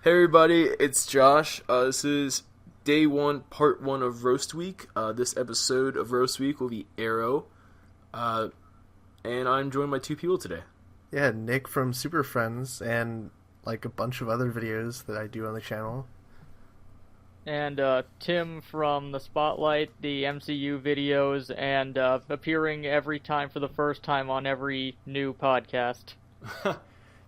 Hey everybody, it's Josh. This is day one, part one of Roast Week. This episode of Roast Week will be Arrow, and I'm joined by two people today. Yeah, Nick from Super Friends and like a bunch of other videos that I do on the channel. And Tim from the Spotlight, the MCU videos, and appearing every time for the first time on every new podcast.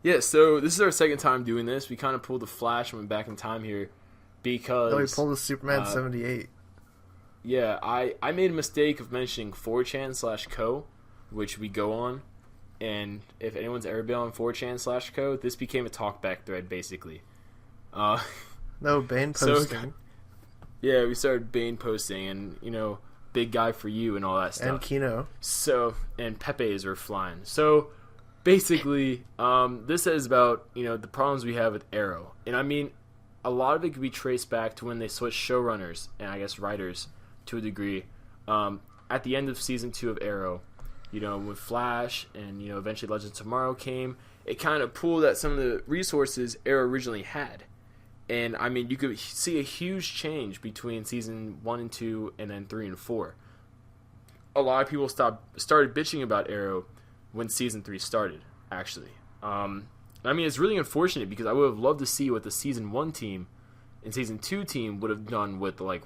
Yeah, so this is our second time doing this. We kind of pulled the Flash and went back in time here because... No, we pulled the Superman 78. Yeah, I made a mistake of mentioning 4chan/co, which we go on. And if anyone's ever been on 4chan/co, this became a talkback thread, basically. No, Bane posting. Yeah, we started Bane posting and, big guy for you and all that stuff. And Kino. So, and Pepe's are flying. So, basically, this is about, the problems we have with Arrow. And I mean, a lot of it could be traced back to when they switched showrunners and I guess writers to a degree. At the end of season 2 of Arrow, with Flash and, eventually Legends of Tomorrow came, it kind of pulled at some of the resources Arrow originally had. And, I mean, you could see a huge change between season 1 and 2 and then 3 and 4. A lot of people started bitching about Arrow when season 3 started, actually. I mean, it's really unfortunate because I would have loved to see what the season 1 team and season 2 team would have done with, the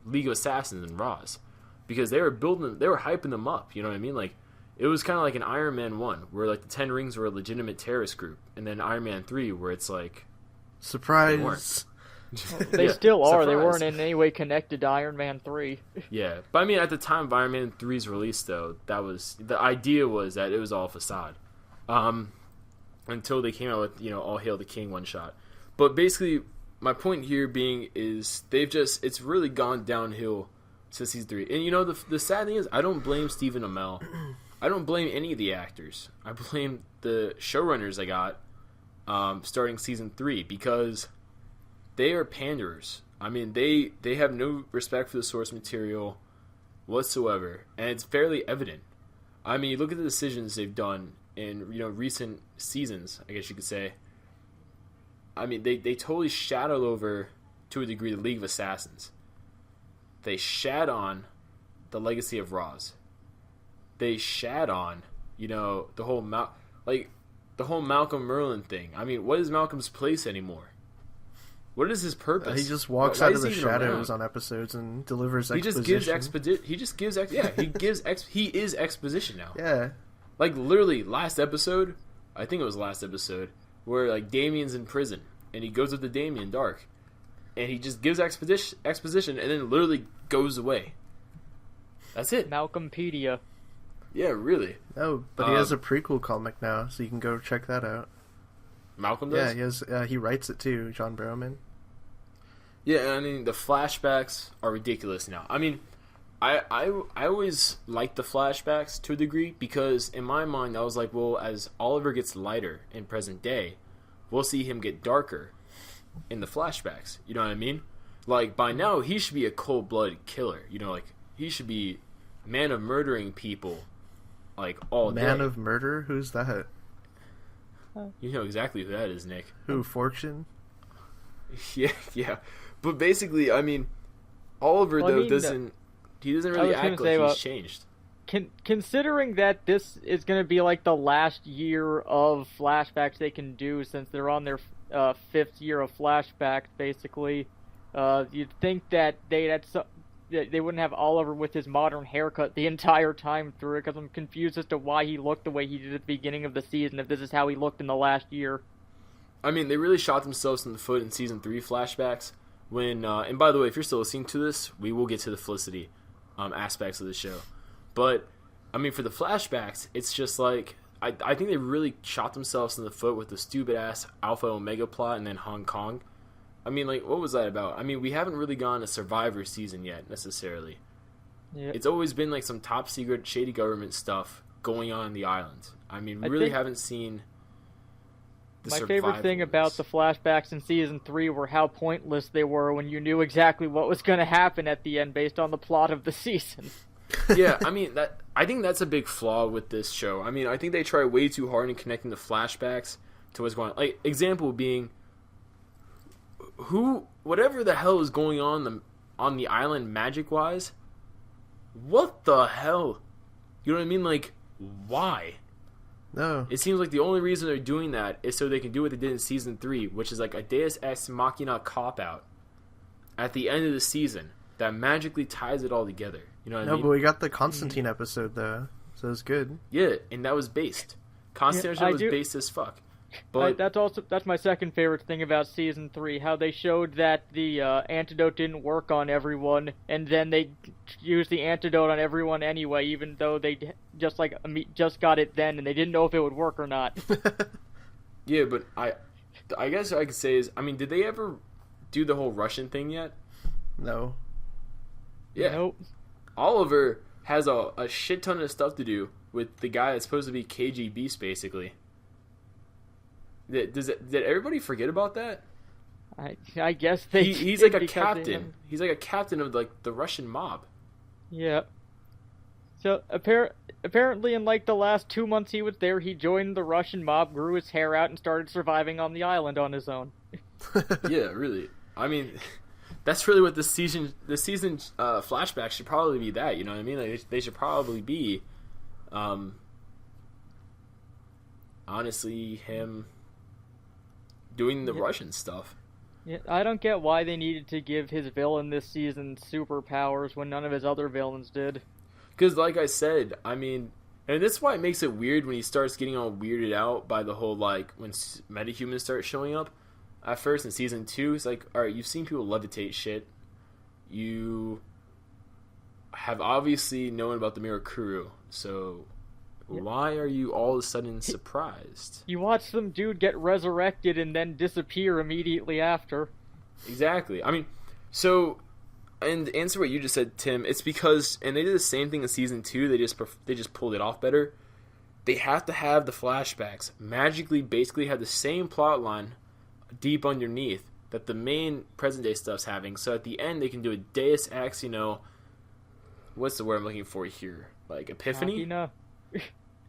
League of Assassins and Raws. Because they were hyping them up, you know what I mean? Like, it was kind of like an Iron Man 1, where, the 10 Rings were a legitimate terrorist group. And then Iron Man 3, where it's like... Surprise! They still are. Surprise. They weren't in any way connected to Iron Man 3. Yeah, but I mean, at the time of Iron Man 3's release, though, the idea was that it was all facade. Until they came out with, All Hail the King one shot. But basically, my point here being is it's really gone downhill since season 3. And, the sad thing is, I don't blame Stephen Amell. I don't blame any of the actors. I blame the showrunners I got starting season 3 because they are panderers. I mean, they have no respect for the source material whatsoever, and it's fairly evident. I mean, you look at the decisions they've done in recent seasons, I guess you could say. I mean, they totally shadowed over, to a degree, the League of Assassins. They shat on the legacy of Raws. They shat on, the whole Malcolm Merlin thing. I mean, what is Malcolm's place anymore? What is his purpose? He just walks out of the shadows on episodes and delivers exposition. He is exposition now. Yeah. Like, literally, last episode, I think it was last episode, where, Damien's in prison, and he goes up to Damien Dark, and he just gives exposition, and then literally goes away. That's it. Malcolmpedia. Yeah, really. No, but he has a prequel comic now, so you can go check that out. Malcolm does? Yeah, he writes it too, John Barrowman. Yeah, I mean, the flashbacks are ridiculous now. I mean, I always liked the flashbacks to a degree because in my mind I was like, well, as Oliver gets lighter in present day, we'll see him get darker in the flashbacks. You know what I mean? Like, by now he should be a cold-blooded killer. He should be man of murdering people, all day. Man of murder? Who's that? You know exactly who that is, Nick. Who, Fortune? Yeah. But basically, I mean, Oliver, doesn't really act like he's changed. Considering that this is going to be the last year of flashbacks they can do since they're on their 5th year of flashbacks, basically, you'd think that they wouldn't have Oliver with his modern haircut the entire time through it, because I'm confused as to why he looked the way he did at the beginning of the season, if this is how he looked in the last year. I mean, they really shot themselves in the foot in Season 3 flashbacks, when, and by the way, if you're still listening to this, we will get to the Felicity aspects of the show. But, I mean, for the flashbacks, it's just I think they really shot themselves in the foot with the stupid-ass Alpha Omega plot and then Hong Kong. I mean, what was that about? I mean, we haven't really gone a Survivor season yet, necessarily. Yep. It's always been, some top-secret, shady government stuff going on in the islands. I mean, we really haven't seen the My favorite thing about the flashbacks in Season 3 were how pointless they were when you knew exactly what was going to happen at the end based on the plot of the season. Yeah, I mean, I think that's a big flaw with this show. I mean, I think they try way too hard in connecting the flashbacks to what's going on. Example being, whatever the hell is going on the island magic wise, what the hell? You know what I mean? Like, why? No. It seems like the only reason they're doing that is so they can do what they did in season 3, which is like a Deus Ex Machina cop out at the end of the season that magically ties it all together. You know what I mean? No, but we got the Constantine episode though, so it's good. Yeah, and that was based. Constantine was based as fuck. But that's my second favorite thing about season 3, how they showed that the antidote didn't work on everyone, and then they used the antidote on everyone anyway, even though they just got it then, and they didn't know if it would work or not. yeah, but I guess what I could say is, I mean, did they ever do the whole Russian thing yet? No. Yeah. Nope. Oliver has a shit ton of stuff to do with the guy that's supposed to be KG Beast, basically. Did everybody forget about that? I guess they. He's like a captain. He's like a captain of like the Russian mob. Yeah. So apparently, in like the last 2 months he was there, he joined the Russian mob, grew his hair out, and started surviving on the island on his own. Yeah, really. I mean, that's really what the season flashback should probably be. That, you know what I mean? Like, they should probably be, honestly, him doing the Russian stuff. Yeah, I don't get why they needed to give his villain this season superpowers when none of his other villains did. Because, like I said, I mean, and this is why it makes it weird when he starts getting all weirded out by the whole, like, when metahumans start showing up. At first, in season 2, it's like, alright, you've seen people levitate shit. You have obviously known about the Mirakuru, so why are you all of a sudden surprised? You watch some dude get resurrected and then disappear immediately after. Exactly. I mean, so, and to answer what you just said, Tim, it's because, and they did the same thing in season 2, they just pulled it off better. They have to have the flashbacks magically basically have the same plot line deep underneath that the main present day stuff's having, so at the end they can do a Deus Ex, you know, what's the word I'm looking for here? Like, epiphany? Machina.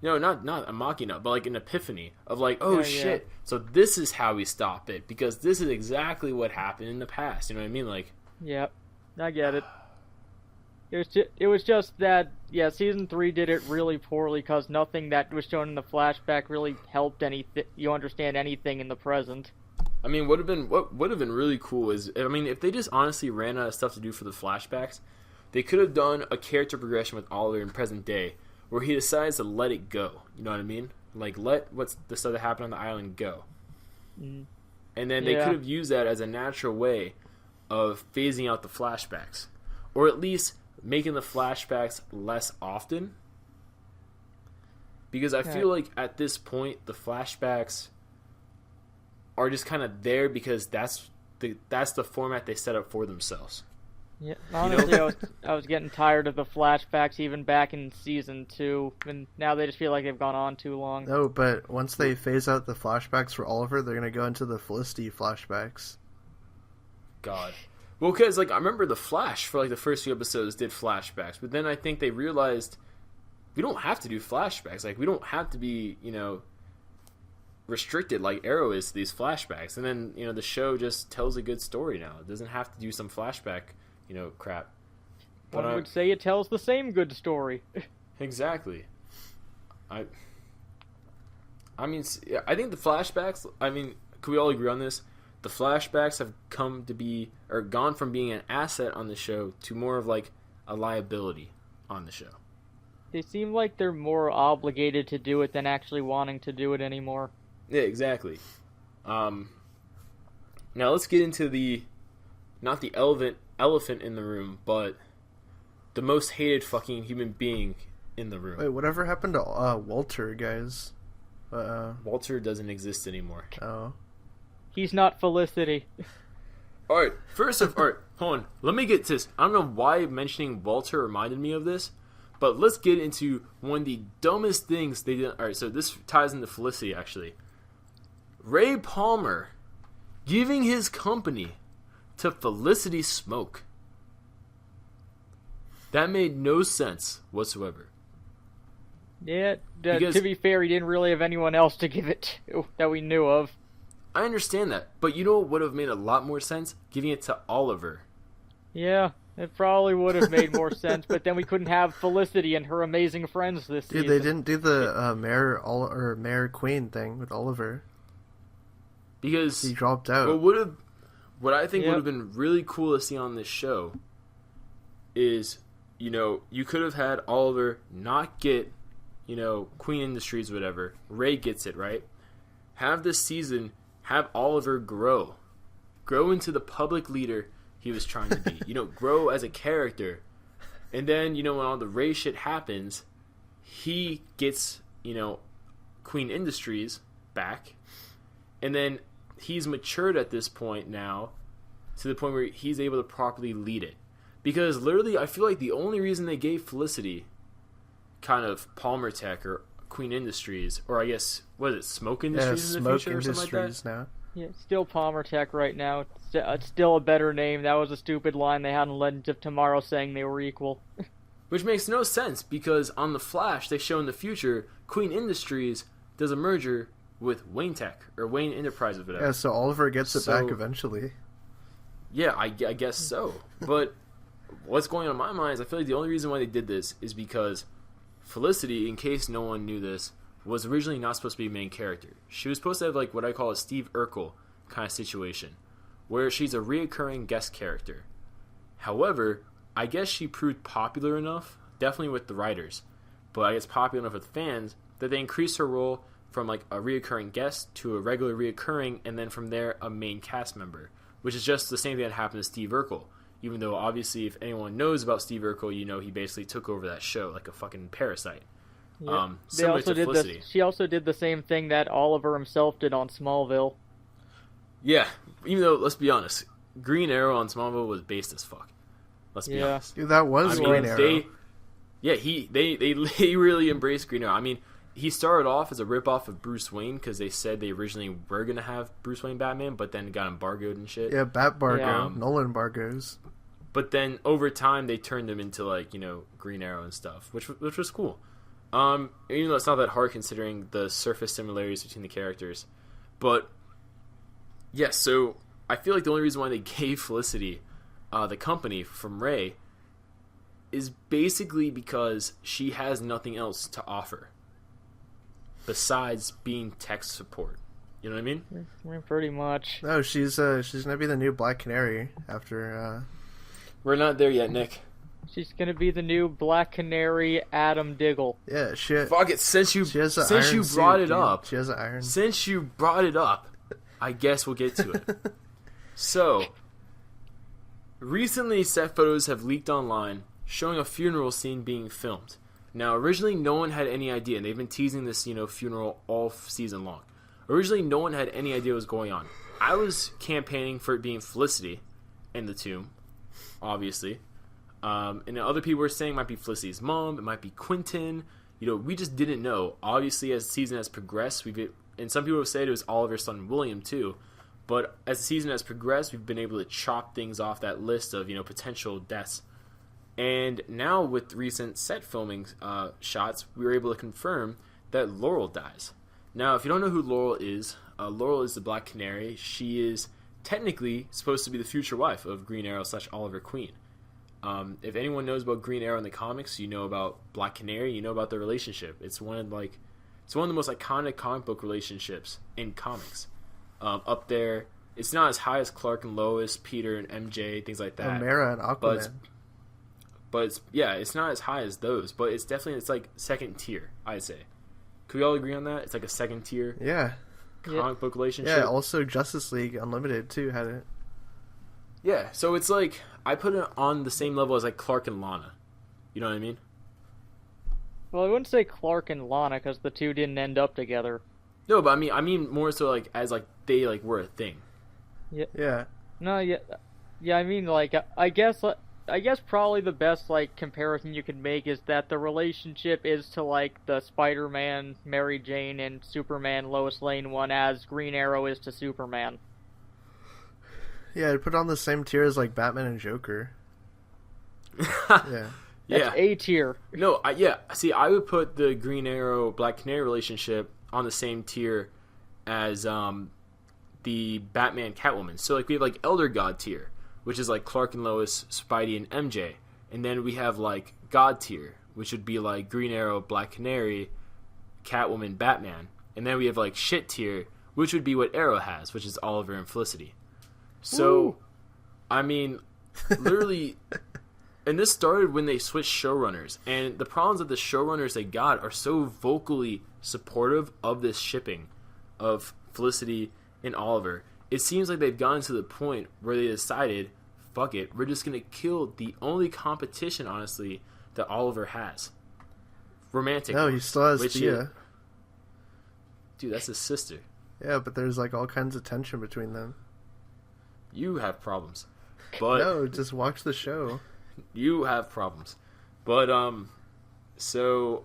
No, not a machina, but like an epiphany of like, oh shit, so this is how we stop it, because this is exactly what happened in the past, you know what I mean? Like, yep, I get it. It was just that, yeah, season 3 did it really poorly because nothing that was shown in the flashback really helped you understand anything in the present. I mean, what would have been really cool is, I mean, if they just honestly ran out of stuff to do for the flashbacks, they could have done a character progression with Oliver in present day, where he decides to let it go. You know what I mean? Like, let what's the stuff that happened on the island go. Mm. And then they could have used that as a natural way of phasing out the flashbacks, or at least making the flashbacks less often. Because I feel like at this point the flashbacks are just kind of there because that's the format they set up for themselves. Yeah, honestly, you know? I was getting tired of the flashbacks even back in season 2, and now they just feel like they've gone on too long. No, but once they phase out the flashbacks for Oliver, they're gonna go into the Felicity flashbacks. God. Well, because, like, I remember The Flash, for, like, the first few episodes did flashbacks, but then I think they realized we don't have to do flashbacks. Like, we don't have to be, you know, restricted like Arrow is to these flashbacks. And then, you know, the show just tells a good story now. It doesn't have to do some flashback, you know, crap. But one would say it tells the same good story. Exactly. I mean, I think the flashbacks, I mean, can we all agree on this? The flashbacks have come to be, or gone from being an asset on the show to more of like a liability on the show. They seem like they're more obligated to do it than actually wanting to do it anymore. Yeah, exactly. Now let's get into not the elephant in the room, but the most hated fucking human being in the room. Wait, whatever happened to Walter, guys? Walter doesn't exist anymore. Oh. He's not Felicity. Alright, alright, hold on. Let me get to this. I don't know why mentioning Walter reminded me of this, but let's get into one of the dumbest things they did. Alright, so this ties into Felicity, actually. Ray Palmer giving his company to Felicity Smoke. That made no sense whatsoever. Yeah, to be fair, he didn't really have anyone else to give it to that we knew of. I understand that, but you know what would have made a lot more sense? Giving it to Oliver. Yeah, it probably would have made more sense, but then we couldn't have Felicity and her amazing friends this Dude, season. they didn't do the Mayor Queen thing with Oliver. Because He dropped out. what I think Yep. would have been really cool to see on this show is, you could have had Oliver not get, Queen Industries or whatever. Ray gets it, right? Have this season, have Oliver grow into the public leader he was trying to be. Grow as a character. And then, when all the Ray shit happens, he gets, Queen Industries back. And then he's matured at this point now to the point where he's able to properly lead it. Because literally, I feel like the only reason they gave Felicity kind of Palmer Tech or Queen Industries, or I guess, what is it, Smoke Industries in the Smoke future or something like that? Industries now. Yeah, still Palmer Tech right now. It's still a better name. That was a stupid line they had in Legends of Tomorrow saying they were equal. Which makes no sense because on The Flash, they show in the future Queen Industries does a merger with Wayne Tech or Wayne Enterprises, whatever. Yeah, so Oliver gets it So- back eventually. Yeah, I guess so. But what's going on in my mind is I feel like the only reason why they did this is because Felicity, in case no one knew this, was originally not supposed to be a main character. She was supposed to have like what I call a Steve Urkel kind of situation, where she's a reoccurring guest character. However, I guess she proved popular enough, definitely with the writers, but I guess popular enough with fans, that they increased her role from like a reoccurring guest to a regular reoccurring, and then from there a main cast member, which is just the same thing that happened to Steve Urkel. Even though obviously if anyone knows about Steve Urkel, he basically took over that show like a fucking parasite. Yeah. Similar to Felicity. She also did the same thing that Oliver himself did on Smallville. Yeah, even though, let's be honest, Green Arrow on Smallville was based as fuck. Let's be Yeah. honest. Dude, that was I mean, Green Arrow. they really embraced Green Arrow. I mean, he started off as a ripoff of Bruce Wayne because they said they originally were going to have Bruce Wayne Batman, but then got embargoed and shit. Yeah, Bat Bargo, Yeah. Nolan embargoes. But then over time they turned him into like Green Arrow and stuff, which was cool. Even though it's not that hard considering the surface similarities between the characters, but yeah. So I feel like the only reason why they gave Felicity the company from Ray is basically because she has nothing else to offer besides being tech support. You know what I mean? Pretty much. No, she's gonna be the new Black Canary after. We're not there yet, Nick. She's gonna be the new Black Canary Adam Diggle. Yeah, she. Fuck it. Since you She has an since iron you suit, brought it dude. up, She has an iron. since you brought it up, I guess we'll get to it. So, recently set photos have leaked online showing a funeral scene being filmed. Now, originally no one had any idea, and they've been teasing this, funeral all season long. Originally no one had any idea what was going on. I was campaigning for it being Felicity in the tomb, obviously. And then other people were saying it might be Felicity's mom, it might be Quentin. We just didn't know. Obviously, as the season has progressed, and some people have said it was Oliver's son William too. But as the season has progressed, we've been able to chop things off that list of potential deaths. And now with recent set filming shots, we were able to confirm that Laurel dies. Now, if you don't know who Laurel is the Black Canary. She is technically supposed to be the future wife of Green Arrow / Oliver Queen. If anyone knows about Green Arrow in the comics, you know about Black Canary, you know about their relationship. It's one of the most iconic comic book relationships in comics. Up there, it's not as high as Clark and Lois, Peter and MJ, things like that. Mera and Aquaman. But it's not as high as those. But it's like second tier, I'd say. Could we all agree on that? It's like a second tier Yeah. comic book relationship. Yeah. Also, Justice League Unlimited too had it. Yeah, so it's like I put it on the same level as like Clark and Lana. You know what I mean? Well, I wouldn't say Clark and Lana because the two didn't end up together. No, but I mean more so like as like they like were a thing. Yeah. No, yeah. I mean, I guess probably the best comparison you could make is that the relationship is to the Spider-Man, Mary Jane, and Superman, Lois Lane one, as Green Arrow is to Superman. Yeah, I'd put it on the same tier as Batman and Joker. Yeah. That's A tier. No, see, I would put the Green Arrow Black Canary relationship on the same tier as the Batman Catwoman. So like we have like Elder God tier, which is like Clark and Lois, Spidey and MJ, and then we have like God tier, which would be like Green Arrow, Black Canary, Catwoman, Batman, and then we have like shit tier, which would be what Arrow has, which is Oliver and Felicity. So, Woo. I mean, literally, and this started when they switched showrunners, and the problems that the showrunners they got are so vocally supportive of this shipping of Felicity and Oliver. It seems like they've gotten to the point where they decided, fuck it, we're just gonna kill the only competition, honestly, that Oliver has. Romantic. No, he still has which Thea. is- Dude, that's his sister. Yeah, but there's like all kinds of tension between them. You have problems. But No, just watch the show. you have problems. But so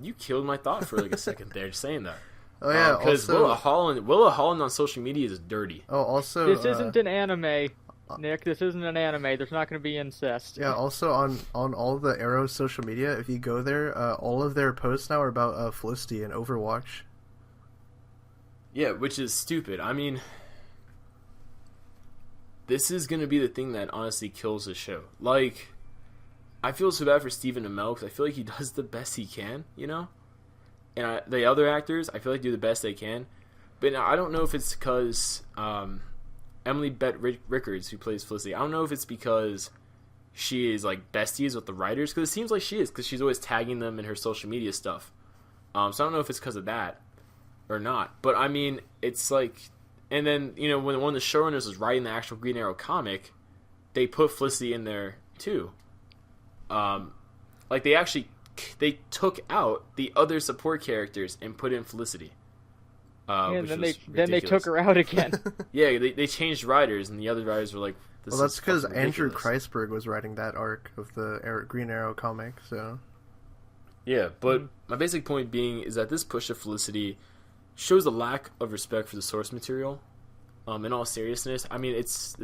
you killed my thought for like a second there just saying that. Oh yeah, Because also. Willa Holland on social media is dirty. Oh, also. This isn't an anime, Nick. This isn't an anime. There's not going to be incest. Yeah, also on all the Arrow social media, if you go there, all of their posts now are about Felicity and Overwatch. Yeah, which is stupid. I mean, this is going to be the thing that honestly kills the show. Like, I feel so bad for Stephen Amell because I feel like he does the best he can, you know? And the other actors, I feel like do the best they can. But I don't know if it's because Emily Bett Rickards, who plays Felicity, I don't know if it's because she is like besties with the writers, because it seems like she is, because she's always tagging them in her social media stuff. So I don't know if it's because of that or not. But I mean, it's like, and then, you know, when one of the showrunners was writing the actual Green Arrow comic, they put Felicity in there too. Like they took out the other support characters and put in Felicity. And which then was they ridiculous. took her out again. Yeah, they changed writers, and the other writers were like, this Well, that's is because fucking Andrew ridiculous. Kreisberg was writing that arc of the Green Arrow comic, so. Yeah, but my basic point being is that this push of Felicity shows a lack of respect for the source material. In all seriousness, I mean, it's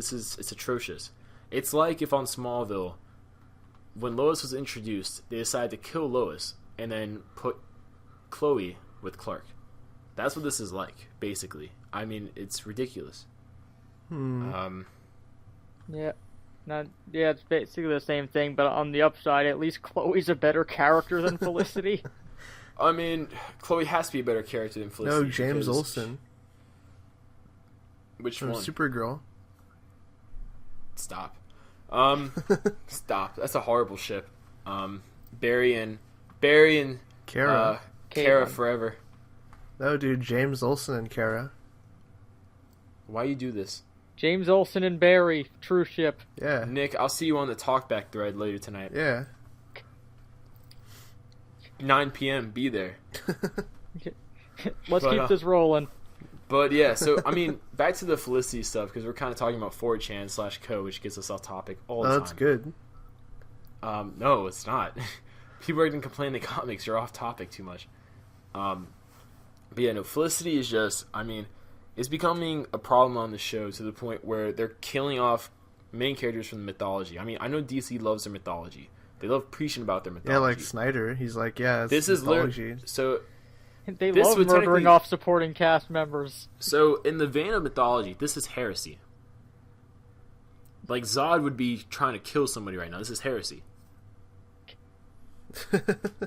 atrocious. It's like if on Smallville, when Lois was introduced, they decided to kill Lois and then put Chloe with Clark. That's what this is like, basically. I mean, it's ridiculous. Hmm. Yeah. Yeah, it's basically the same thing, but on the upside, at least Chloe's a better character than Felicity. I mean, Chloe has to be a better character than Felicity. No, James because- Olsen Which from one? Supergirl. Stop. Stop. That's a horrible ship. Barry and Kara. Kara Caitlin. forever. No, dude, James Olsen and Kara. Why you do this? James Olsen and Barry, true ship. Yeah. Nick, I'll see you on the talkback thread later tonight. Yeah. 9 p.m. Be there. Let's But, keep this rolling. But yeah, so I mean, back to the Felicity stuff because we're kind of talking about 4chan/co, which gets us off topic all the Oh, time. that's good. No, it's not. People are going to complain in the comics you're off topic too much. But yeah, no, Felicity is just, I mean, it's becoming a problem on the show to the point where they're killing off main characters from the mythology. I mean, I know DC loves their mythology. They love preaching about their mythology. Yeah, like Snyder. He's like, yeah, it's this is mythology. literally so. They this love would murdering technically- off supporting cast members. So, in the vein of mythology, this is heresy. Like, Zod would be trying to kill somebody right now. This is heresy.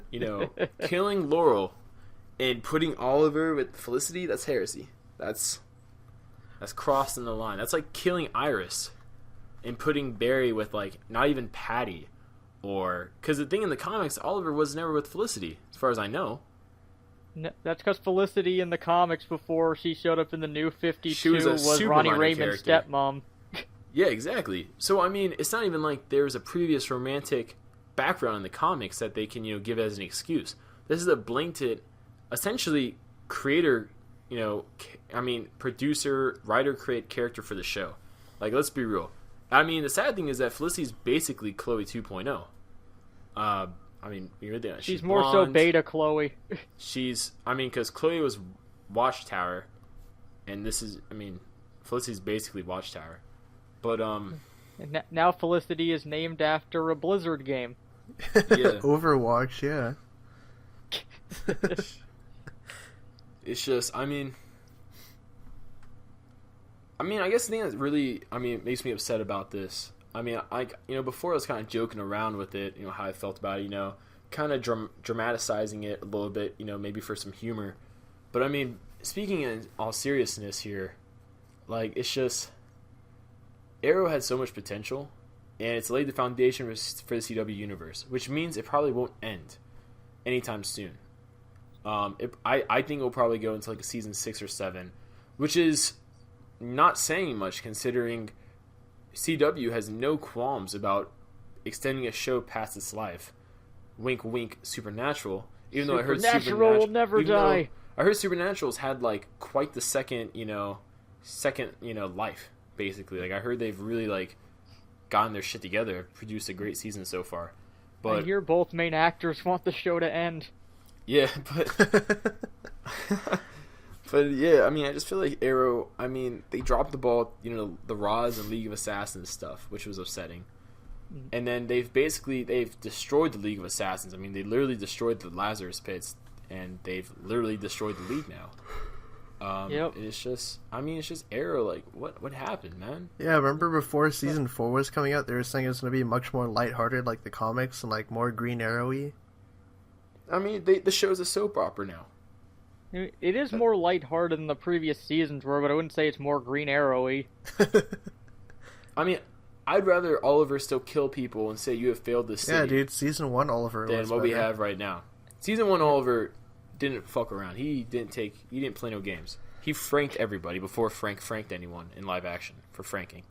You know, killing Laurel and putting Oliver with Felicity, that's heresy. That's crossing the line. That's like killing Iris and putting Barry with, like, not even Patty. Or, because the thing in the comics, Oliver was never with Felicity, as far as I know. That's because Felicity in the comics before she showed up in the New 52 She was a was super Ronnie minor Raymond's character. stepmom. Yeah, exactly. So, I mean, it's not even like there's a previous romantic background in the comics that they can, you know, give as an excuse. This is a blatant, essentially, creator, you know, producer, writer, create character for the show. Like, let's be real. I mean, the sad thing is that Felicity's basically Chloe 2.0. I mean, you're there. She's more so blonde. beta Chloe. Because Chloe was Watchtower, and this is, Felicity's basically Watchtower. But, And now Felicity is named after a Blizzard game. yeah. Overwatch, yeah. It's just, I mean, I guess the thing that really, makes me upset about this. I mean, before I was kind of joking around with it, how I felt about it, kind of dramatizing it a little bit, maybe for some humor. But I mean, speaking in all seriousness here, like, it's just, Arrow had so much potential, and it's laid the foundation for the CW universe, which means it probably won't end anytime soon. I think it'll probably go into like a season 6 or 7, which is not saying much considering CW has no qualms about extending a show past its life. Wink, wink, Supernatural. Even though I heard Supernatural will never die. I heard Supernatural's had like quite the second life, basically. Like, I heard they've really like gotten their shit together, produced a great season so far. But I hear both main actors want the show to end. Yeah, but but yeah, I mean, I just feel like Arrow, I mean, they dropped the ball, the Raws and League of Assassins stuff, which was upsetting. And then they've destroyed the League of Assassins. I mean, they literally destroyed the Lazarus Pits, and they've literally destroyed the League now. Yep. It's just Arrow. Like, what happened, man? Yeah, remember before season 4 was coming out, they were saying it's going to be much more lighthearted, like the comics, and like more Green Arrow-y. I mean, the show's a soap opera now. It is more lighthearted than the previous seasons were, but I wouldn't say it's more Green Arrow-y. I mean, I'd rather Oliver still kill people and say you have failed this city. Yeah, dude, season 1 Oliver than was what we better. have right now. Season 1 Oliver didn't fuck around. He didn't play no games. He franked everybody before Frank franked anyone in live action for franking.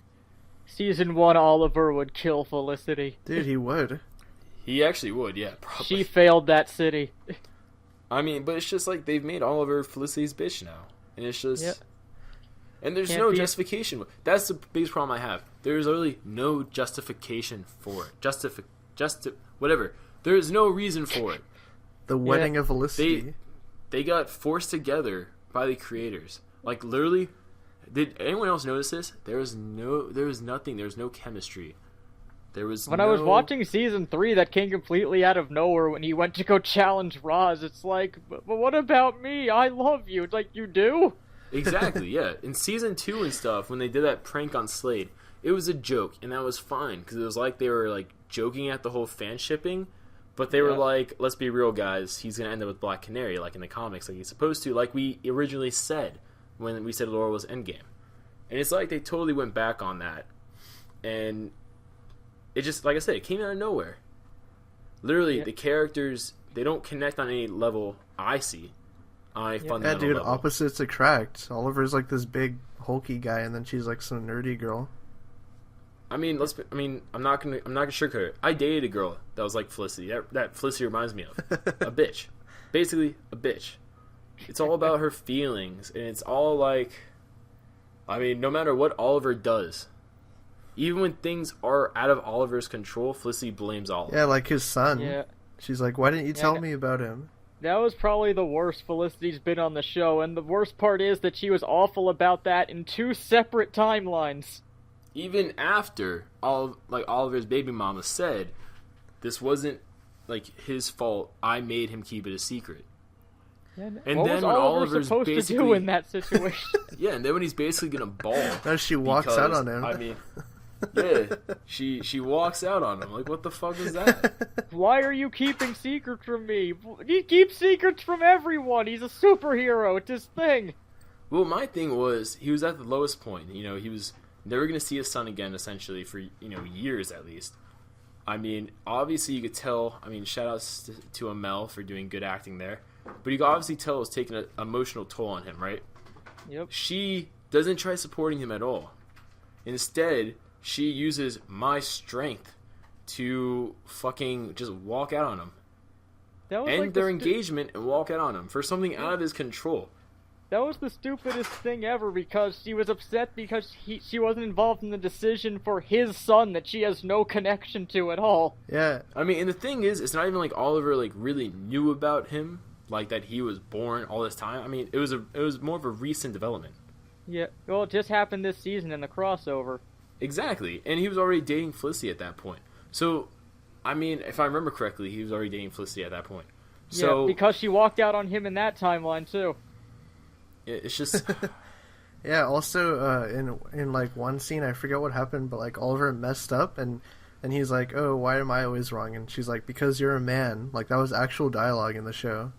Season 1 Oliver would kill Felicity. Dude, he would. He actually would, yeah, probably. She failed that city. I mean, but it's just like they've made Oliver Felicity's bitch now. And it's just... Yep. And there's Can't no be justification. That's the biggest problem I have. There's literally no justification for it. Whatever. There is no reason for it. The wedding of Felicity. They got forced together by the creators. Like, literally, did anyone else notice this? There was nothing. There was no chemistry. When I was watching season 3, that came completely out of nowhere when he went to go challenge Roz. It's like, but what about me? I love you. It's like, you do? Exactly, yeah. In season 2 and stuff, when they did that prank on Slade, it was a joke, and that was fine, because it was like they were like joking at the whole fan shipping, but they were like, let's be real, guys, he's going to end up with Black Canary, like in the comics, like he's supposed to, like we originally said when we said Laura was Endgame. And it's like they totally went back on that, and it just, like I said, it came out of nowhere. Literally, the characters, they don't connect on any level I see. On a fundamental level. Opposites attract. Oliver's like this big, hulky guy, and then she's like some nerdy girl. I mean, I'm not gonna sugarcoat it. I dated a girl that was like Felicity. That Felicity reminds me of a bitch, basically a bitch. It's all about her feelings, and it's all like, I mean, no matter what Oliver does, even when things are out of Oliver's control, Felicity blames Oliver. Yeah, like his son. Yeah. She's like, why didn't you tell me about him? That was probably the worst Felicity's been on the show, and the worst part is that she was awful about that in 2 separate timelines. Even after Oliver's baby mama said, this wasn't like his fault, I made him keep it a secret. And what then was when Oliver's supposed to do in that situation? Yeah, and then when he's basically gonna bawl. No, she walks out on him. I mean, yeah, she walks out on him. Like, what the fuck is that? Why are you keeping secrets from me? He keeps secrets from everyone. He's a superhero. It's his thing. Well, my thing was, he was at the lowest point. He was never going to see his son again, essentially, for, years at least. I mean, obviously you could tell, shout outs to Amel for doing good acting there. But you could obviously tell it was taking an emotional toll on him, right? Yep. She doesn't try supporting him at all. Instead, she uses my strength to fucking just walk out on him. End their engagement and walk out on him for something out of his control. That was the stupidest thing ever, because she was upset because she wasn't involved in the decision for his son that she has no connection to at all. Yeah. And the thing is, it's not even like Oliver really knew about him, like that he was born all this time. It was more of a recent development. Yeah, well, it just happened this season in the crossover. Exactly, and he was already dating Felicity at that point. So, if I remember correctly, he was already dating Felicity at that point. So, yeah, because she walked out on him in that timeline, too. It's just... Yeah. Also, in like one scene, I forget what happened, but like Oliver messed up, and he's like, "Oh, why am I always wrong?" And she's like, "Because you're a man." Like that was actual dialogue in the show.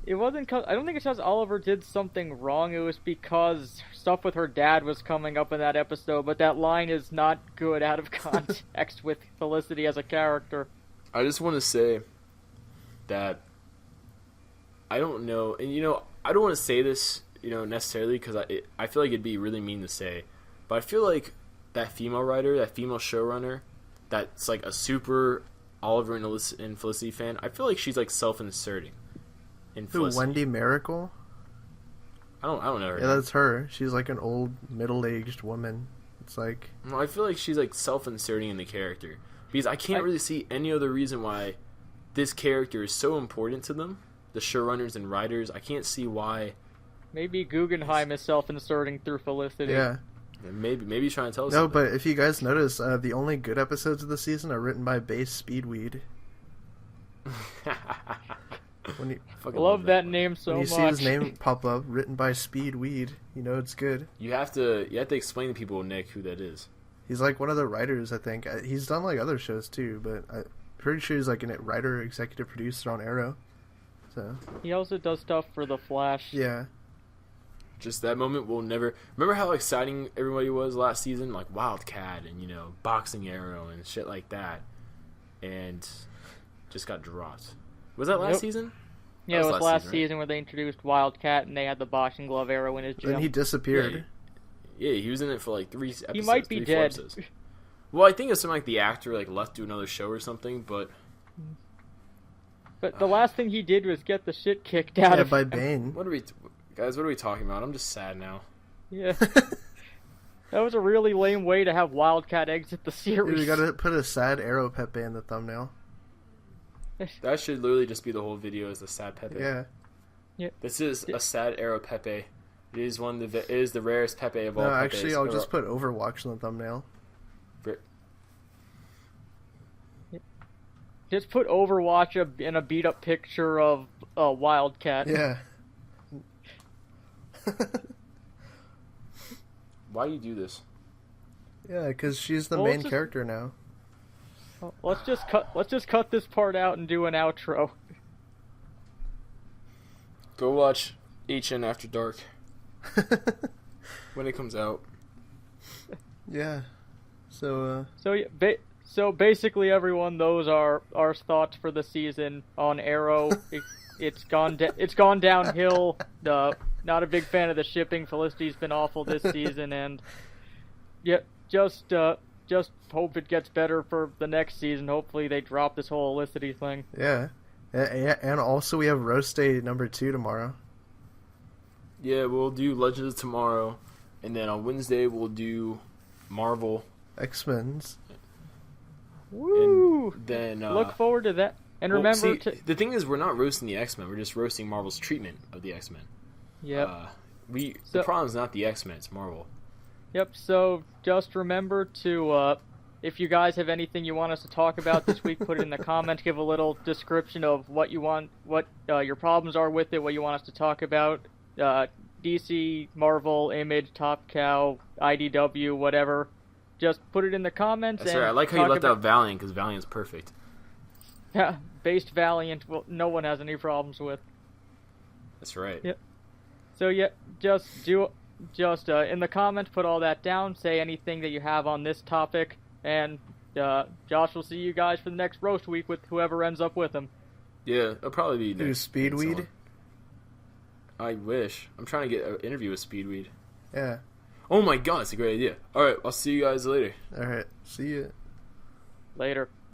It wasn't. I don't think it's because Oliver did something wrong. It was because stuff with her dad was coming up in that episode. But that line is not good out of context with Felicity as a character. I just want to say that I don't know, and I don't want to say this, necessarily because I feel like it'd be really mean to say, but I feel like that female writer, that female showrunner, that's like a super Oliver and Felicity fan. I feel like she's like self-inserting. Who, Wendy Miracle? I don't know her. Yeah, that's her. She's like an old middle-aged woman. It's like, no, I feel like she's like self-inserting in the character because I can't really see any other reason why this character is so important to them, the showrunners and writers. I can't see why. Maybe Guggenheim is self-inserting through Felicity. Yeah. Maybe he's trying to tell us No, something. but if you guys notice, the only good episodes of the season are written by Bass Speedweed. When you love that name so when you much. see his name pop up, written by Speedweed, you know it's good. You have to explain to people, Nick, who that is. He's like one of the writers, I think. He's done like other shows too, but I'm pretty sure he's like a writer, executive producer on Arrow. So He also does stuff for The Flash. yeah. Just that moment will never. Remember how exciting everybody was last season, like Wildcat and Boxing Arrow and shit like that, and just got dropped. Was that last Nope. season? Yeah, That it was last right? season where they introduced Wildcat and they had the boxing glove arrow in his gym. Then he disappeared. Yeah, he was in it for like 3 episodes. He might be 3-4 dead. episodes. Well, I think it's something like the actor like left to another show or something, but But the last thing he did was get the shit kicked out Yeah, of by him. Bane. what are we talking about? I'm just sad now. Yeah. That was a really lame way to have Wildcat exit the Dude, series. we gotta put a sad Arrow Pepe in the thumbnail. That should literally just be the whole video as a sad Pepe. Yeah. This is a sad Arrow Pepe. It is it is the rarest Pepe of all. No, Pepes. actually, I'll just put Overwatch in the thumbnail. Just put Overwatch in a beat up picture of Wildcat. Yeah. Why do you do this? Yeah, because she's the Well, main it's just- character now. Let's just cut this part out and do an outro. Go watch HN After Dark when it comes out. Yeah. So, So basically, everyone, those are our thoughts for the season on Arrow. It's gone downhill. Not a big fan of the shipping. Felicity's been awful this season, and yeah, just hope it gets better for the next season. Hopefully, they drop this whole Felicity thing. yeah. And also we have Roast Day number 2 tomorrow. Yeah, we'll do Legends tomorrow, and then on Wednesday we'll do Marvel. X-Men's. Woo! And then Look forward to that. And well, remember see, the thing is, we're not roasting the X-Men. We're just roasting Marvel's treatment of the X-Men. Yep. The problem's not the X-Men; it's Marvel. Yep, so just remember to, if you guys have anything you want us to talk about this week, put it in the comments, give a little description of what you want, what your problems are with it, what you want us to talk about, DC, Marvel, Image, Top Cow, IDW, whatever. Just put it in the comments. That's and right. I like how you left out Valiant, because Valiant's perfect. Yeah, based Valiant, well, no one has any problems with. That's right. Yep. So yeah, just in the comments, put all that down. Say anything that you have on this topic, and Josh will see you guys for the next roast week with whoever ends up with him. Yeah, it'll probably be Do next. Speedweed? I wish. I'm trying to get an interview with Speedweed. Yeah. Oh my god, it's a great idea. Alright, I'll see you guys later. Alright. See ya. Later.